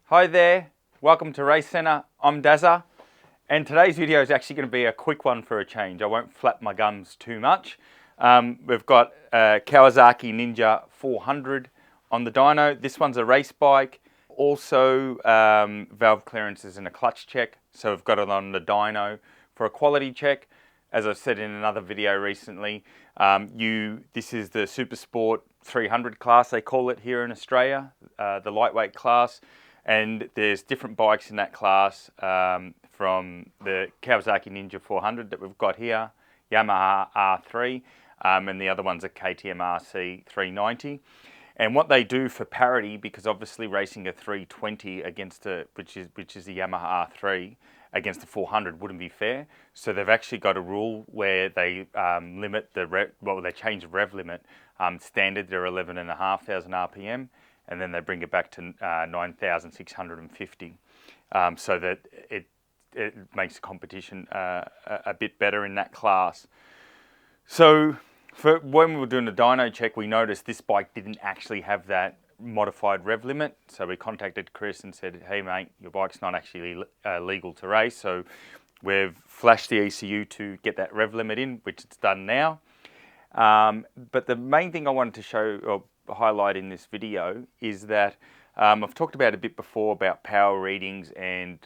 Hi there, welcome to Race Centre. I'm Dazza, and today's video is actually going to be a quick one for a change. I won't flap my gums too much. We've got a Kawasaki Ninja 400 on the dyno. This one's a race bike. Also valve clearances and a clutch check. So we've got it on the dyno for a quality check. As I've said in another video recently, this is the Supersport 300 class, they call it here in Australia, the lightweight class. And there's different bikes in that class, from the Kawasaki Ninja 400 that we've got here, Yamaha R3, and the other one's a KTM RC 390. And what they do for parity, because obviously racing a 320 against which is the Yamaha R3 against the 400 wouldn't be fair. So they've actually got a rule where they limit they change the rev limit. Standard, they're 11,500 RPM. And then they bring it back to 9,650, so that it makes the competition a bit better in that class. So when we were doing the dyno check, we noticed this bike didn't actually have that modified rev limit. So we contacted Chris and said, hey mate, your bike's not actually legal to race. So we've flashed the ECU to get that rev limit in, which it's done now. But the main thing I wanted to show or highlight in this video is that I've talked about a bit before about power readings, and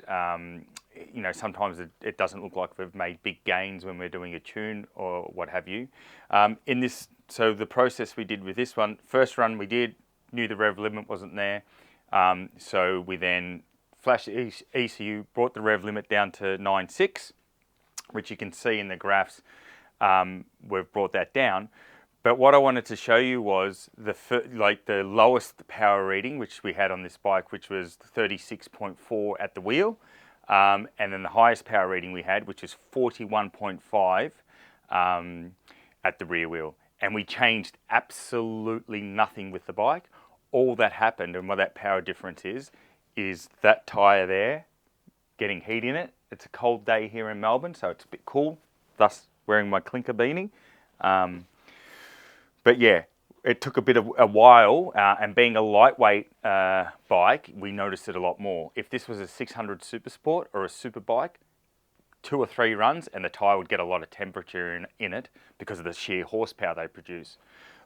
sometimes it doesn't look like we've made big gains when we're doing a tune or what have you. So the process we did with this one, first run we knew the rev limit wasn't there, so we then flashed the ECU, brought the rev limit down to 9.6, which you can see in the graphs. We've brought that down. But what I wanted to show you was the lowest power reading which we had on this bike, which was 36.4 at the wheel, and then the highest power reading we had, which is 41.5 at the rear wheel. And we changed absolutely nothing with the bike. All that happened, and what that power difference is that tyre there getting heat in it. It's a cold day here in Melbourne, so it's a bit cool, thus wearing my clinker beanie. But yeah, it took a while, and being a lightweight bike, we noticed it a lot more. If this was a 600 Supersport or a super bike, 2 or 3 runs and the tyre would get a lot of temperature in it because of the sheer horsepower they produce.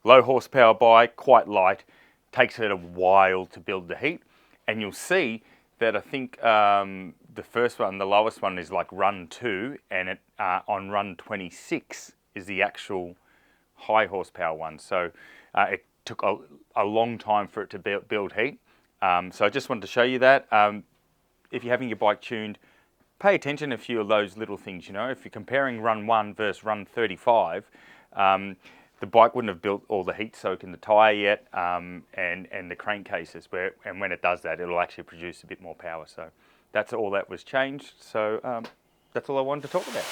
Low horsepower bike, quite light, takes it a while to build the heat. And you'll see that I think the first one, the lowest one, is like run 2, and on run 26 is the actual high horsepower one. So it took a long time for it to build heat. So I just wanted to show you that. If you're having your bike tuned, pay attention to a few of those little things. If you're comparing run 1 versus run 35, the bike wouldn't have built all the heat soak in the tyre yet, and the crankcases, and when it does that, it'll actually produce a bit more power. So that's all that was changed. So that's all I wanted to talk about.